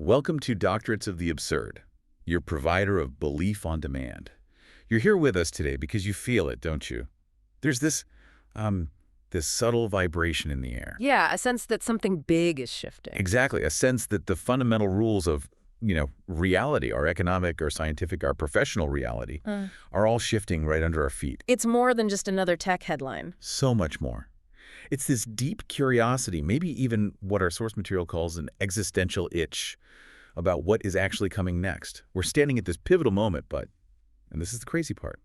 Welcome to Doctorates of the Absurd, your provider of belief on demand. You're here with us today because you feel it, don't you? There's this subtle vibration in the air. Yeah, a sense that something big is shifting. Exactly, a sense that the fundamental rules of, reality, our economic, our scientific, our professional reality, are all shifting right under our feet. It's more than just another tech headline. So much more. It's this deep curiosity, maybe even what our source material calls an existential itch, about what is actually coming next. We're standing at this pivotal moment, but, and this is the crazy part,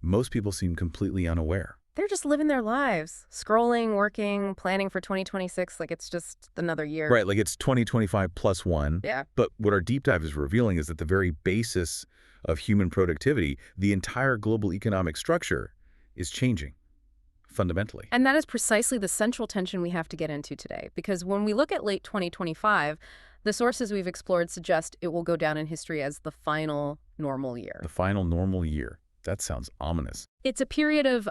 most people seem completely unaware. They're just living their lives, scrolling, working, planning for 2026 like it's just another year. Right, like it's 2025 plus one. Yeah. But what our deep dive is revealing is that the very basis of human productivity, the entire global economic structure, is changing fundamentally. And that is precisely the central tension we have to get into today. Because when we look at late 2025, the sources we've explored suggest it will go down in history as the final normal year. The final normal year. That sounds ominous. It's a period of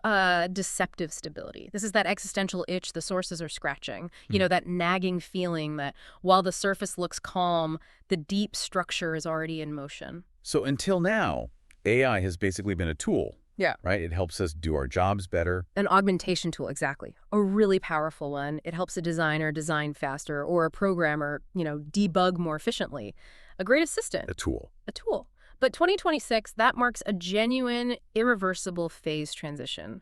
deceptive stability. This is that existential itch the sources are scratching. You know, that nagging feeling that while the surface looks calm, the deep structure is already in motion. So until now, AI has basically been a tool. Yeah. Right? It helps us do our jobs better. An augmentation tool, exactly. A really powerful one. It helps a designer design faster or a programmer, debug more efficiently. A great assistant. A tool. A tool. But 2026, that marks a genuine, irreversible phase transition.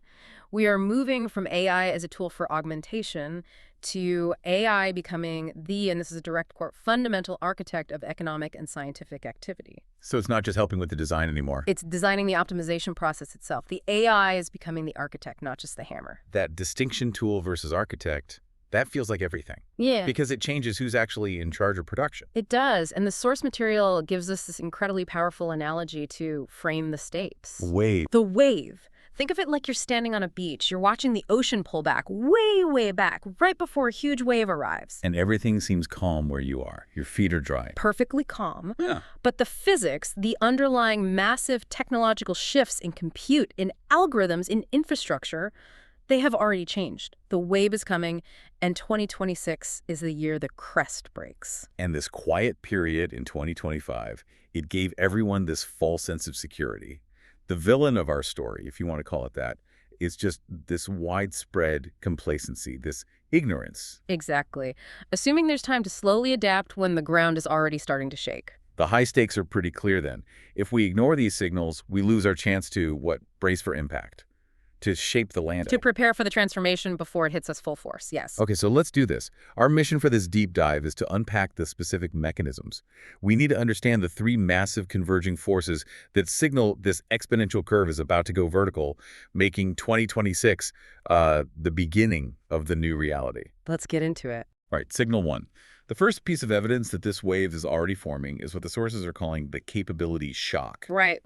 We are moving from AI as a tool for augmentation to AI becoming and this is a direct quote, fundamental architect of economic and scientific activity. So it's not just helping with the design anymore. It's designing the optimization process itself. The AI is becoming the architect, not just the hammer. That distinction, tool versus architect, that feels like everything. Yeah. Because it changes who's actually in charge of production. It does. And the source material gives us this incredibly powerful analogy to frame the stakes. Wave. The wave. Think of it like you're standing on a beach. You're watching the ocean pull back, way, way back, right before a huge wave arrives. And everything seems calm where you are. Your feet are dry. Perfectly calm. Yeah. But the physics, the underlying massive technological shifts in compute, in algorithms, in infrastructure, they have already changed. The wave is coming, and 2026 is the year the crest breaks. And this quiet period in 2025, it gave everyone this false sense of security. The villain of our story, if you want to call it that, is just this widespread complacency, this ignorance. Exactly. Assuming there's time to slowly adapt when the ground is already starting to shake. The high stakes are pretty clear then. If we ignore these signals, we lose our chance to, brace for impact, to shape the landing. To prepare for the transformation before it hits us full force, yes. Okay, so let's do this. Our mission for this deep dive is to unpack the specific mechanisms. We need to understand the three massive converging forces that signal this exponential curve is about to go vertical, making 2026 the beginning of the new reality. Let's get into it. All right, signal one. The first piece of evidence that this wave is already forming is what the sources are calling the capability shock. Right.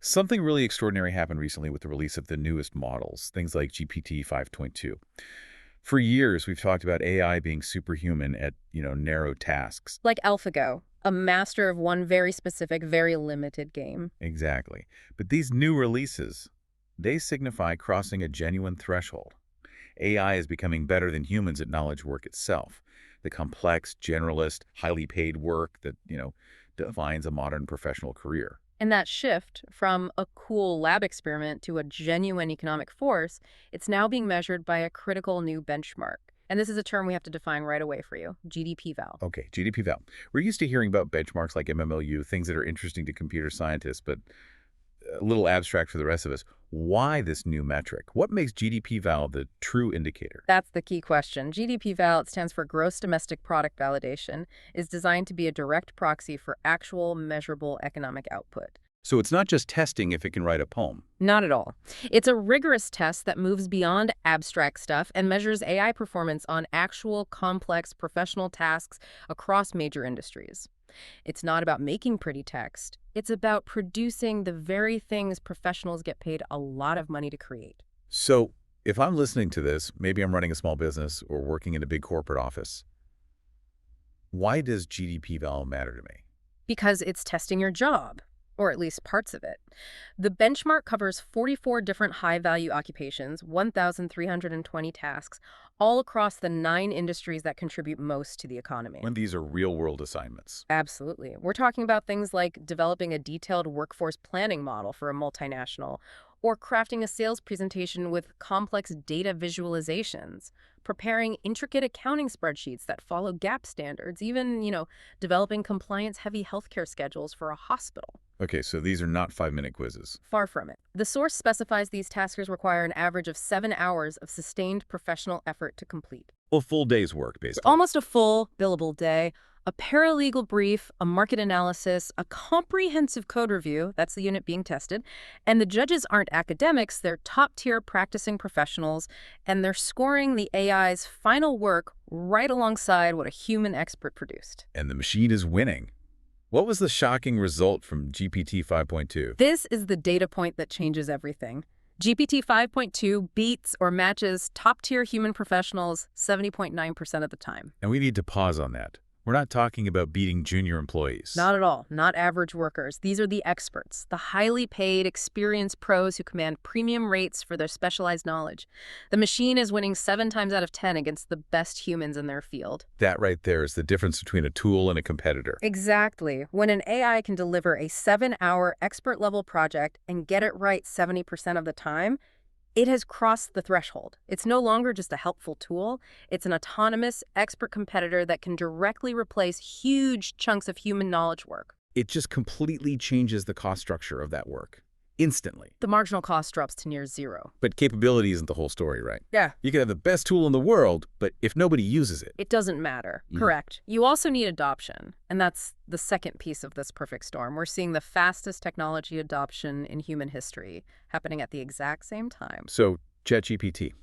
Something really extraordinary happened recently with the release of the newest models, things like GPT 5.2. For years, we've talked about AI being superhuman at, narrow tasks. Like AlphaGo, a master of one very specific, very limited game. Exactly. But these new releases, they signify crossing a genuine threshold. AI is becoming better than humans at knowledge work itself. The complex, generalist, highly paid work that, defines a modern professional career. And that shift from a cool lab experiment to a genuine economic force, it's now being measured by a critical new benchmark. And this is a term we have to define right away for you, GDP-val. Okay, GDP-val. We're used to hearing about benchmarks like MMLU, things that are interesting to computer scientists, but a little abstract for the rest of us. Why this new metric? What makes GDP-val the true indicator? That's the key question. GDP-val, it stands for Gross Domestic Product Validation, is designed to be a direct proxy for actual measurable economic output. So it's not just testing if it can write a poem. Not at all. It's a rigorous test that moves beyond abstract stuff and measures AI performance on actual complex professional tasks across major industries. It's not about making pretty text. It's about producing the very things professionals get paid a lot of money to create. So if I'm listening to this, maybe I'm running a small business or working in a big corporate office, why does GDP-val matter to me? Because it's testing your job. or at least parts of it. The benchmark covers 44 different high-value occupations, 1,320 tasks, all across the 9 industries that contribute most to the economy. When these are real-world assignments. Absolutely. We're talking about things like developing a detailed workforce planning model for a multinational, or crafting a sales presentation with complex data visualizations, preparing intricate accounting spreadsheets that follow GAAP standards, even, developing compliance-heavy healthcare schedules for a hospital. Okay, so these are not 5-minute quizzes. Far from it. The source specifies these tasks require an average of 7 hours of sustained professional effort to complete. A full day's work, basically. Almost a full billable day, a paralegal brief, a market analysis, a comprehensive code review, that's the unit being tested, and the judges aren't academics, they're top-tier practicing professionals, and they're scoring the AI's final work right alongside what a human expert produced. And the machine is winning. What was the shocking result from GPT 5.2? This is the data point that changes everything. GPT 5.2 beats or matches top-tier human professionals 70.9% of the time. And we need to pause on that. We're not talking about beating junior employees. Not at all. Not average workers. These are the experts, the highly paid, experienced pros who command premium rates for their specialized knowledge. The machine is winning 7 times out of 10 against the best humans in their field. That right there is the difference between a tool and a competitor. Exactly. When an AI can deliver a 7-hour expert-level project and get it right 70% of the time, it has crossed the threshold. It's no longer just a helpful tool. It's an autonomous, expert competitor that can directly replace huge chunks of human knowledge work. It just completely changes the cost structure of that work. Instantly. The marginal cost drops to near zero. But capability isn't the whole story, right? Yeah. You could have the best tool in the world, but if nobody uses it... It doesn't matter. Correct. You also need adoption. And that's the second piece of this perfect storm. We're seeing the fastest technology adoption in human history happening at the exact same time. So, ChatGPT.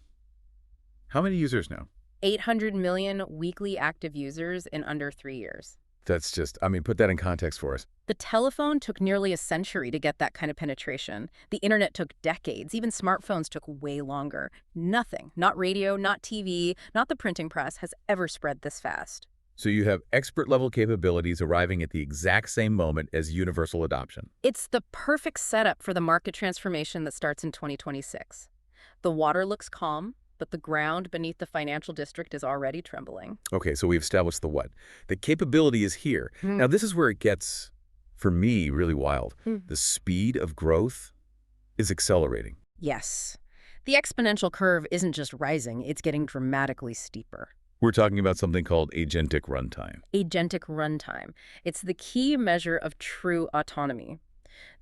How many users now? 800 million weekly active users in under 3 years. That's just, put that in context for us. The telephone took nearly a century to get that kind of penetration. The internet took decades. Even smartphones took way longer. Nothing, not radio, not TV, not the printing press, has ever spread this fast. So you have expert-level capabilities arriving at the exact same moment as universal adoption. It's the perfect setup for the market transformation that starts in 2026. The water looks calm, but the ground beneath the financial district is already trembling. Okay, so we've established the what. The capability is here. Now, this is where it gets, for me, really wild. The speed of growth is accelerating. Yes. The exponential curve isn't just rising, it's getting dramatically steeper. We're talking about something called agentic runtime. Agentic runtime. It's the key measure of true autonomy.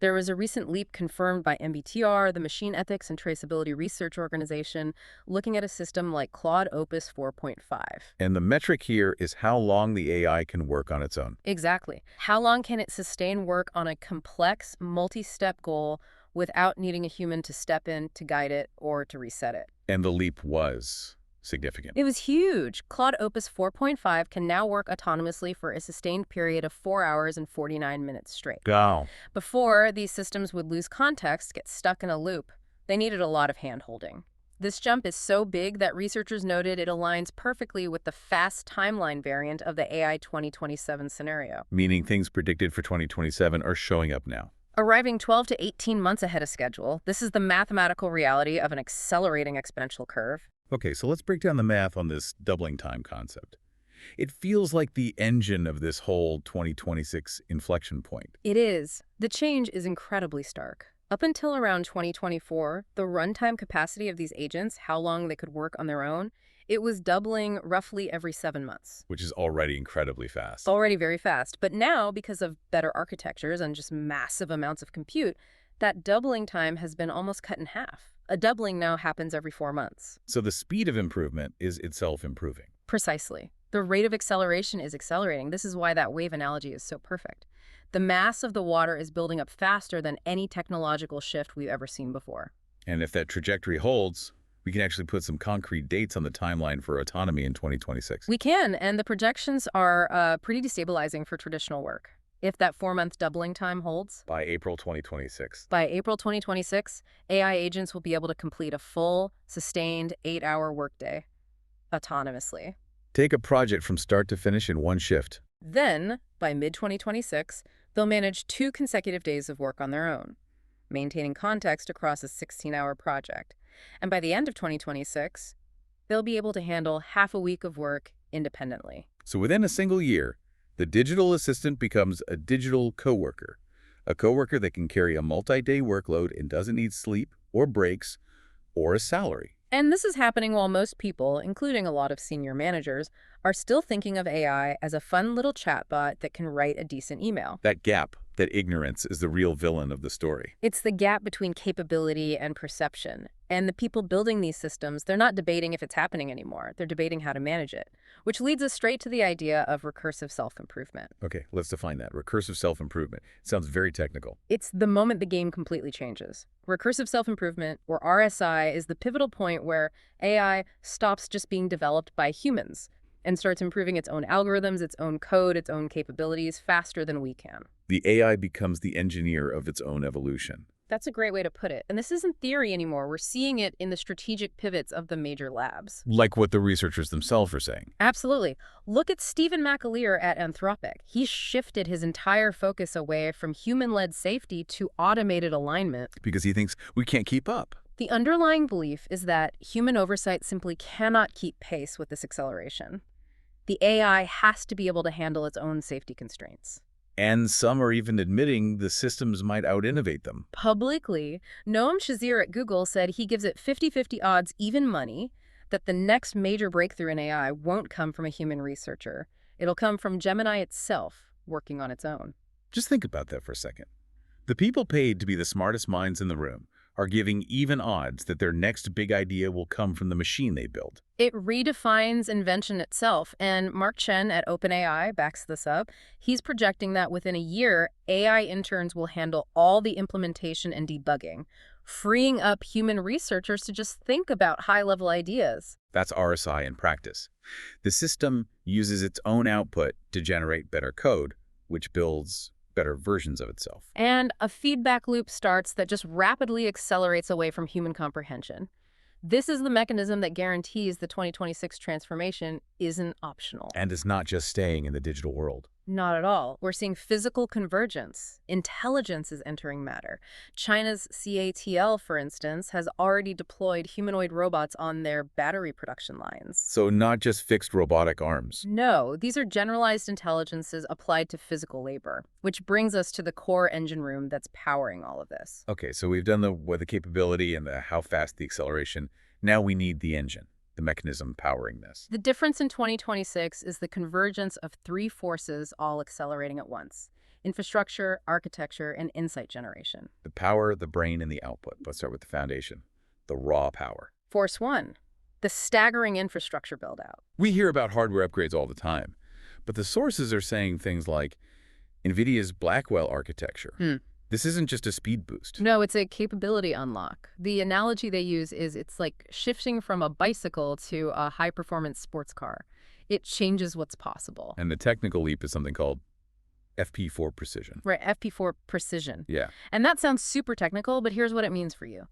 There was a recent leap confirmed by MBTR, the Machine Ethics and Traceability Research Organization, looking at a system like Claude Opus 4.5. And the metric here is how long the AI can work on its own. Exactly. How long can it sustain work on a complex, multi-step goal without needing a human to step in, to guide it, or to reset it? And the leap was significant. It was huge. Claude Opus 4.5 can now work autonomously for a sustained period of 4 hours and 49 minutes straight. Wow. Before, these systems would lose context, get stuck in a loop. They needed a lot of hand-holding. This jump is so big that researchers noted it aligns perfectly with the fast timeline variant of the AI 2027 scenario. Meaning things predicted for 2027 are showing up now. Arriving 12 to 18 months ahead of schedule, this is the mathematical reality of an accelerating exponential curve. Okay, so let's break down the math on this doubling time concept. It feels like the engine of this whole 2026 inflection point. It is. The change is incredibly stark. Up until around 2024, the runtime capacity of these agents, how long they could work on their own, it was doubling roughly every 7 months. Which is already incredibly fast. Already very fast. But now, because of better architectures and just massive amounts of compute, that doubling time has been almost cut in half. A doubling now happens every 4 months. So the speed of improvement is itself improving. Precisely. The rate of acceleration is accelerating. This is why that wave analogy is so perfect. The mass of the water is building up faster than any technological shift we've ever seen before. And if that trajectory holds, we can actually put some concrete dates on the timeline for autonomy in 2026. We can, and the projections are pretty destabilizing for traditional work. If that 4-month doubling time holds, By April 2026. by April 2026, AI agents will be able to complete a full, sustained 8-hour workday autonomously. Take a project from start to finish in one shift. Then, by mid-2026, They'll manage 2 consecutive days of work on their own, maintaining context across a 16-hour project. And by the end of 2026, they'll be able to handle half a week of work independently. So within a single year, the digital assistant becomes a digital coworker, a coworker that can carry a multi-day workload and doesn't need sleep or breaks or a salary. And this is happening while most people, including a lot of senior managers, are still thinking of AI as a fun little chatbot that can write a decent email. That gap, that ignorance, is the real villain of the story. It's the gap between capability and perception. And the people building these systems, they're not debating if it's happening anymore. They're debating how to manage it, which leads us straight to the idea of recursive self-improvement. Okay, let's define that. Recursive self-improvement. Sounds very technical. It's the moment the game completely changes. Recursive self-improvement, or RSI, is the pivotal point where AI stops just being developed by humans and starts improving its own algorithms, its own code, its own capabilities faster than we can. The AI becomes the engineer of its own evolution. That's a great way to put it. And this isn't theory anymore. We're seeing it in the strategic pivots of the major labs. Like what the researchers themselves are saying. Absolutely. Look at Stephen McAleer at Anthropic. He shifted his entire focus away from human-led safety to automated alignment. Because he thinks we can't keep up. The underlying belief is that human oversight simply cannot keep pace with this acceleration. The AI has to be able to handle its own safety constraints. And some are even admitting the systems might out-innovate them. Publicly, Noam Shazir at Google said he gives it 50-50 odds, even money, that the next major breakthrough in AI won't come from a human researcher. It'll come from Gemini itself, working on its own. Just think about that for a second. The people paid to be the smartest minds in the room are giving even odds that their next big idea will come from the machine they build. It redefines invention itself, and Mark Chen at OpenAI backs this up. He's projecting that within a year, AI interns will handle all the implementation and debugging, freeing up human researchers to just think about high-level ideas. That's RSI in practice. The system uses its own output to generate better code, which builds better versions of itself. And a feedback loop starts that just rapidly accelerates away from human comprehension. This is the mechanism that guarantees the 2026 transformation isn't optional. And is not just staying in the digital world. Not at all. We're seeing physical convergence. Intelligence is entering matter. China's CATL, for instance, has already deployed humanoid robots on their battery production lines. So not just fixed robotic arms. No, these are generalized intelligences applied to physical labor, which brings us to the core engine room that's powering all of this. Okay, so we've done the capability and the how fast the acceleration. Now we need the engine, the mechanism powering this. The difference in 2026 is the convergence of 3 forces all accelerating at once: infrastructure, architecture, and insight generation. The power, the brain, and the output. Let's start with the foundation, the raw power. Force 1, the staggering infrastructure build-out. We hear about hardware upgrades all the time, but the sources are saying things like NVIDIA's Blackwell architecture. This isn't just a speed boost. No, it's a capability unlock. The analogy they use is it's like shifting from a bicycle to a high-performance sports car. It changes what's possible. And the technical leap is something called FP4 precision. Right, FP4 precision. Yeah. And that sounds super technical, but here's what it means for you.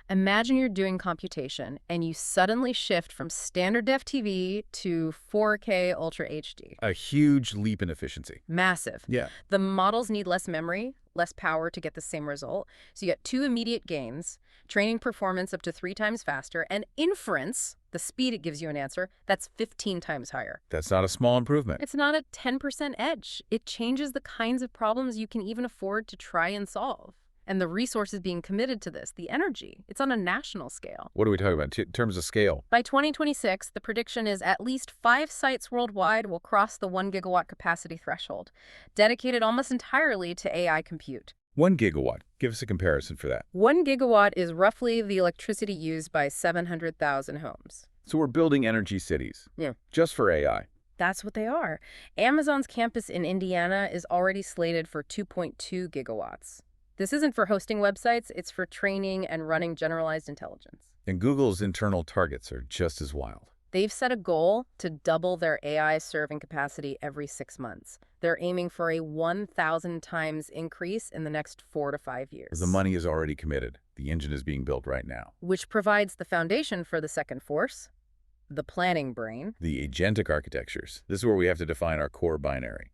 Imagine you're doing computation and you suddenly shift from standard def TV to 4K Ultra HD. A huge leap in efficiency. Massive. Yeah. The models need less memory, less power to get the same result. So you get 2 immediate gains, training performance up to 3 times faster, and inference, the speed it gives you an answer, that's 15 times higher. That's not a small improvement. It's not a 10% edge. It changes the kinds of problems you can even afford to try and solve. And the resources being committed to this, the energy, it's on a national scale. What are we talking about in terms of scale? By 2026, the prediction is at least 5 sites worldwide will cross the 1 gigawatt capacity threshold, dedicated almost entirely to AI compute. 1 gigawatt. Give us a comparison for that. 1 gigawatt is roughly the electricity used by 700,000 homes. So we're building energy cities. Yeah. Just for AI. That's what they are. Amazon's campus in Indiana is already slated for 2.2 gigawatts. This isn't for hosting websites, it's for training and running generalized intelligence. And Google's internal targets are just as wild. They've set a goal to double their AI serving capacity every 6 months. They're aiming for a 1,000 times increase in the next 4 to 5 years. The money is already committed. The engine is being built right now. Which provides the foundation for the second force, the planning brain. The agentic architectures. This is where we have to define our core binary.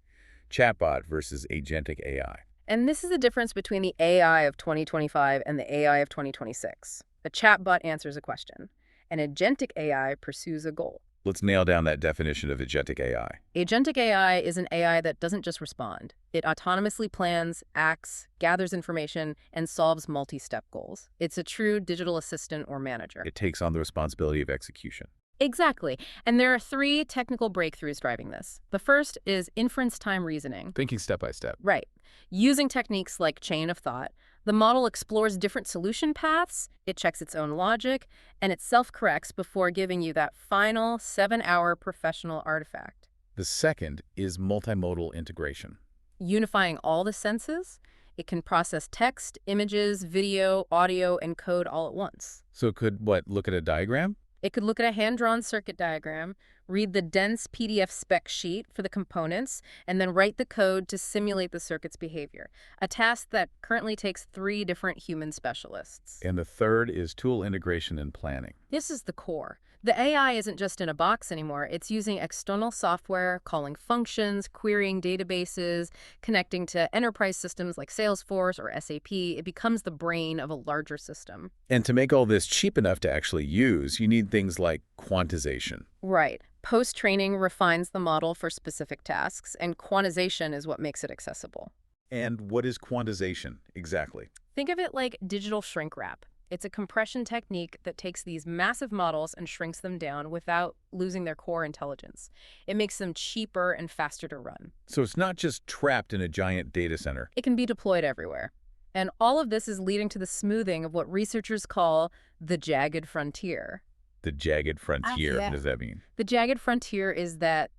Chatbot versus agentic AI. And this is the difference between the AI of 2025 and the AI of 2026. A chatbot answers a question. An agentic AI pursues a goal. Let's nail down that definition of agentic AI. Agentic AI is an AI that doesn't just respond. It autonomously plans, acts, gathers information, and solves multi-step goals. It's a true digital assistant or manager. It takes on the responsibility of execution. Exactly. And there are three technical breakthroughs driving this. The first is inference time reasoning. Thinking step by step. Right. Using techniques like chain of thought, the model explores different solution paths, it checks its own logic, and it self-corrects before giving you that final 7-hour professional artifact. The second is multimodal integration. Unifying all the senses, it can process text, images, video, audio, and code all at once. So it could, look at a diagram? It could look at a hand-drawn circuit diagram, read the dense PDF spec sheet for the components, and then write the code to simulate the circuit's behavior, a task that currently takes 3 different human specialists. And the third is tool integration and planning. This is the core. The AI isn't just in a box anymore. It's using external software, calling functions, querying databases, connecting to enterprise systems like Salesforce or SAP. It becomes the brain of a larger system. And to make all this cheap enough to actually use, you need things like quantization. Right. Post-training refines the model for specific tasks, and quantization is what makes it accessible. And what is quantization exactly? Think of it like digital shrink wrap. It's a compression technique that takes these massive models and shrinks them down without losing their core intelligence. It makes them cheaper and faster to run. So it's not just trapped in a giant data center. It can be deployed everywhere. And all of this is leading to the smoothing of what researchers call the jagged frontier. The jagged frontier, yeah. What does that mean? The jagged frontier is that,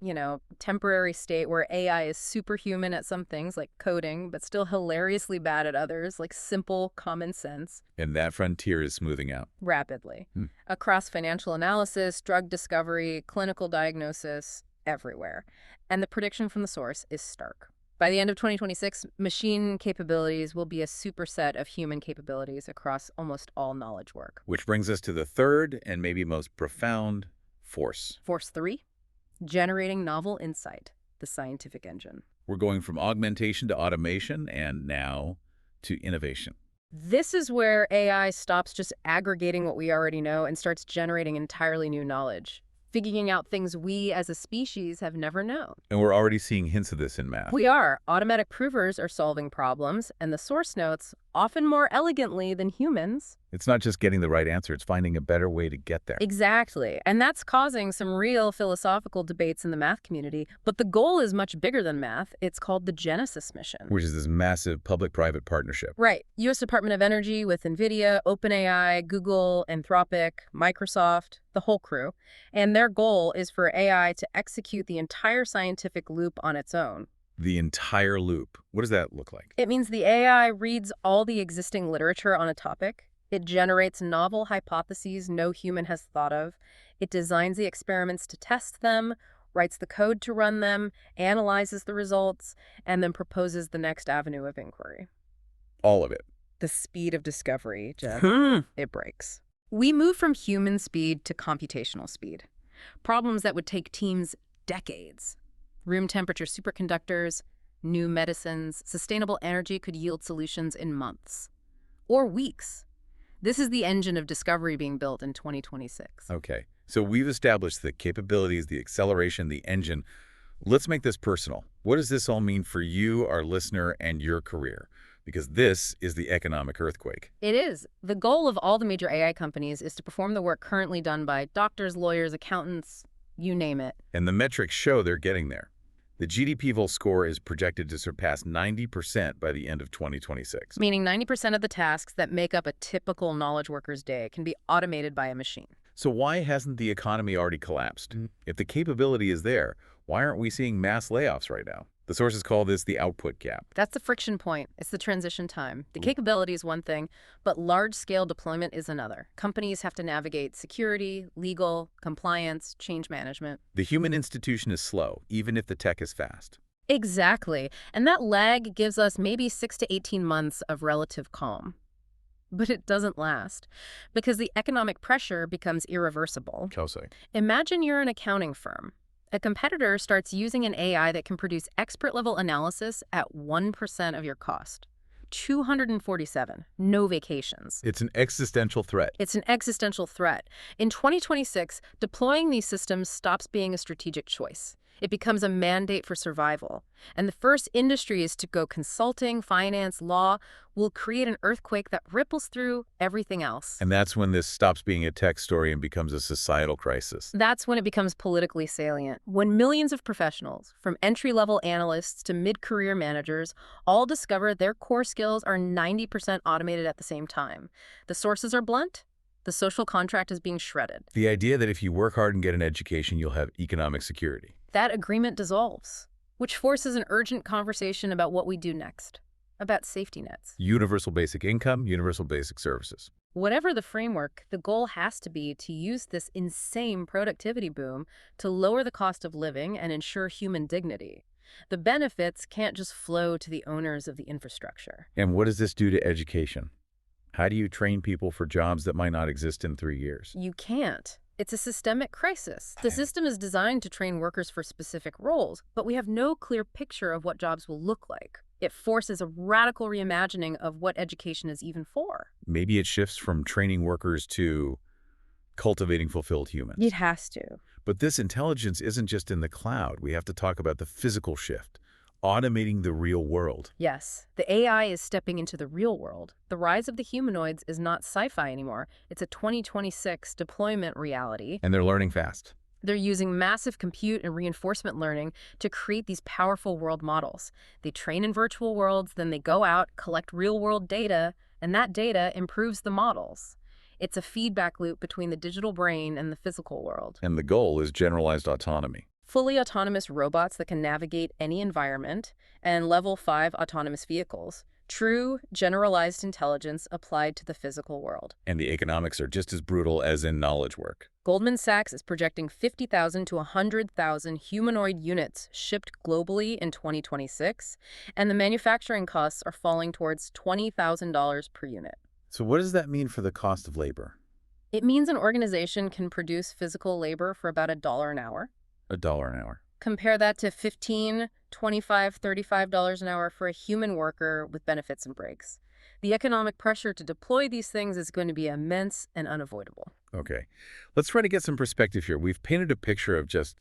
temporary state where AI is superhuman at some things like coding, but still hilariously bad at others, like simple common sense. And that frontier is smoothing out. Rapidly. Across financial analysis, drug discovery, clinical diagnosis, everywhere. And the prediction from the source is stark. By the end of 2026, machine capabilities will be a superset of human capabilities across almost all knowledge work. Which brings us to the third and maybe most profound force. Force 3, generating novel insight, the scientific engine. We're going from augmentation to automation and now to innovation. This is where AI stops just aggregating what we already know and starts generating entirely new knowledge, figuring out things we as a species have never known. And we're already seeing hints of this in math. We are. Automatic provers are solving problems, and the source notes, often more elegantly than humans. It's not just getting the right answer, it's finding a better way to get there. Exactly. And that's causing some real philosophical debates in the math community. But the goal is much bigger than math. It's called the Genesis mission. Which is this massive public-private partnership. Right. U.S. Department of Energy with NVIDIA, OpenAI, Google, Anthropic, Microsoft, the whole crew. And their goal is for AI to execute the entire scientific loop on its own. The entire loop. What does that look like? It means the AI reads all the existing literature on a topic. It generates novel hypotheses no human has thought of. It designs the experiments to test them, writes the code to run them, analyzes the results, and then proposes the next avenue of inquiry. All of it. The speed of discovery, Jeff, it breaks. We move from human speed to computational speed. Problems that would take teams decades. Room temperature superconductors, new medicines, sustainable energy could yield solutions in months. Or weeks. This is the engine of discovery being built in 2026. Okay, so we've established the capabilities, the acceleration, the engine. Let's make this personal. What does this all mean for you, our listener, and your career? Because this is the economic earthquake. It is. The goal of all the major AI companies is to perform the work currently done by doctors, lawyers, accountants, you name it. And the metrics show they're getting there. The GDP score is projected to surpass 90% by the end of 2026. Meaning 90% of the tasks that make up a typical knowledge worker's day can be automated by a machine. So why hasn't the economy already collapsed? If the capability is there, why aren't we seeing mass layoffs right now? The sources call this the output gap. That's the friction point. It's the transition time. The capability is one thing, but large-scale deployment is another. Companies have to navigate security, legal, compliance, change management. The human institution is slow, even if the tech is fast. Exactly. And that lag gives us maybe 6 to 18 months of relative calm. But it doesn't last, because the economic pressure becomes irreversible. Kelsey. Imagine you're an accounting firm. A competitor starts using an AI that can produce expert-level analysis at 1% of your cost. 247, no vacations. It's an existential threat. It's an existential threat. In 2026, deploying these systems stops being a strategic choice. It becomes a mandate for survival. And the first industries to go consulting, finance, law will create an earthquake that ripples through everything else. And that's when this stops being a tech story and becomes a societal crisis. That's when it becomes politically salient. When millions of professionals, from entry-level analysts to mid-career managers, all discover their core skills are 90% automated at the same time. The sources are blunt. The social contract is being shredded. The idea that if you work hard and get an education, you'll have economic security. That agreement dissolves, which forces an urgent conversation about what we do next, about safety nets. Universal basic income, universal basic services. Whatever the framework, the goal has to be to use this insane productivity boom to lower the cost of living and ensure human dignity. The benefits can't just flow to the owners of the infrastructure. And what does this do to education? How do you train people for jobs that might not exist in 3 years? You can't. It's a systemic crisis. The system is designed to train workers for specific roles, but we have no clear picture of what jobs will look like. It forces a radical reimagining of what education is even for. Maybe it shifts from training workers to cultivating fulfilled humans. It has to. But this intelligence isn't just in the cloud. We have to talk about the physical shift, automating the real world. Yes, the AI is stepping into the real world. The rise of the humanoids is not sci-fi anymore. It's a 2026 deployment reality. And they're learning fast. They're using massive compute and reinforcement learning to create these powerful world models. They train in virtual worlds, then they go out, collect real-world data, and that data improves the models. It's a feedback loop between the digital brain and the physical world. And the goal is generalized autonomy. Fully autonomous robots that can navigate any environment, and level 5 autonomous vehicles. True, generalized intelligence applied to the physical world. And the economics are just as brutal as in knowledge work. Goldman Sachs is projecting 50,000 to 100,000 humanoid units shipped globally in 2026, and the manufacturing costs are falling towards $20,000 per unit. So what does that mean for the cost of labor? It means an organization can produce physical labor for about $1 an hour. $1 an hour. Compare that to $15, $25, $35 an hour for a human worker with benefits and breaks. The economic pressure to deploy these things is going to be immense and unavoidable. Okay, let's try to get some perspective here. We've painted a picture of just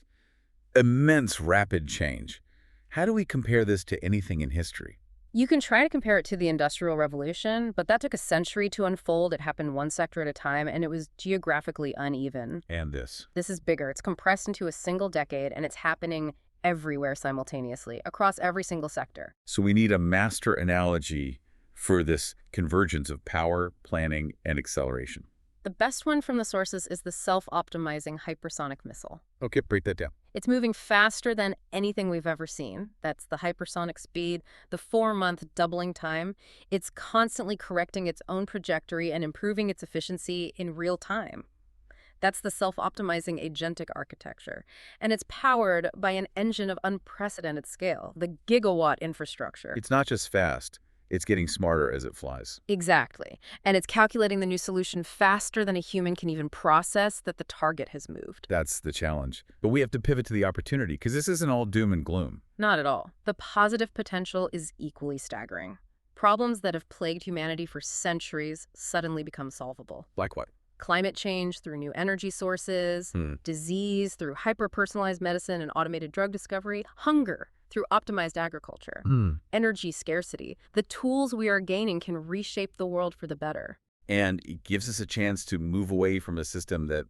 immense rapid change. How do we compare this to anything in history? You can try to compare it to the Industrial Revolution, but that took a century to unfold. It happened one sector at a time, and it was geographically uneven. And this. This is bigger. It's compressed into a single decade, and it's happening everywhere simultaneously, across every single sector. So we need a master analogy for this convergence of power, planning, and acceleration. The best one from the sources is the self-optimizing hypersonic missile. Okay, break that down. It's moving faster than anything we've ever seen. That's the hypersonic speed, the 4-month doubling time. It's constantly correcting its own trajectory and improving its efficiency in real time. That's the self-optimizing agentic architecture. And it's powered by an engine of unprecedented scale, the gigawatt infrastructure. It's not just fast. It's getting smarter as it flies. Exactly. And it's calculating the new solution faster than a human can even process that the target has moved. That's the challenge. But we have to pivot to the opportunity, because this isn't all doom and gloom. Not at all. The positive potential is equally staggering. Problems that have plagued humanity for centuries suddenly become solvable. Like what? Climate change through new energy sources, disease through hyper-personalized medicine and automated drug discovery, hunger through optimized agriculture, energy scarcity. The tools we are gaining can reshape the world for the better. And it gives us a chance to move away from a system that,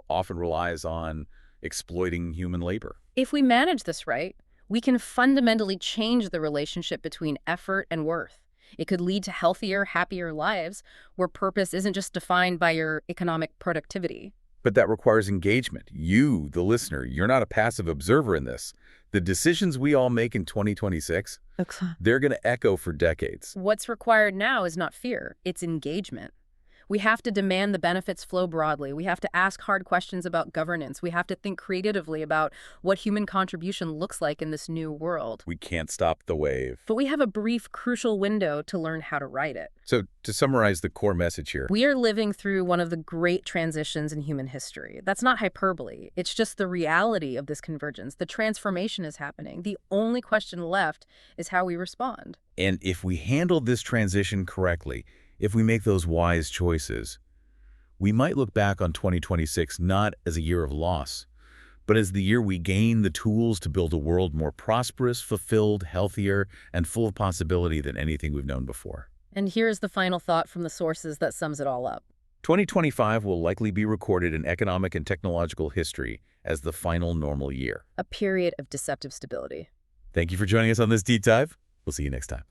often relies on exploiting human labor. If we manage this right, we can fundamentally change the relationship between effort and worth. It could lead to healthier, happier lives where purpose isn't just defined by your economic productivity. But that requires engagement. You, the listener, you're not a passive observer in this. The decisions we all make in 2026, they're going to echo for decades. What's required now is not fear, it's engagement. We have to demand the benefits flow broadly. We have to ask hard questions about governance. We have to think creatively about what human contribution looks like in this new world. We can't stop the wave. But we have a brief, crucial window to learn how to write it. So to summarize the core message here, We are living through one of the great transitions in human history. That's not hyperbole. It's just the reality of this convergence. The transformation is happening. The only question left is how we respond. and if we handle this transition correctly, if we make those wise choices, we might look back on 2026 not as a year of loss, but as the year we gain the tools to build a world more prosperous, fulfilled, healthier, and full of possibility than anything we've known before. And here's the final thought from the sources that sums it all up. 2025 will likely be recorded in economic and technological history as the final normal year. A period of deceptive stability. Thank you for joining us on this deep dive. We'll see you next time.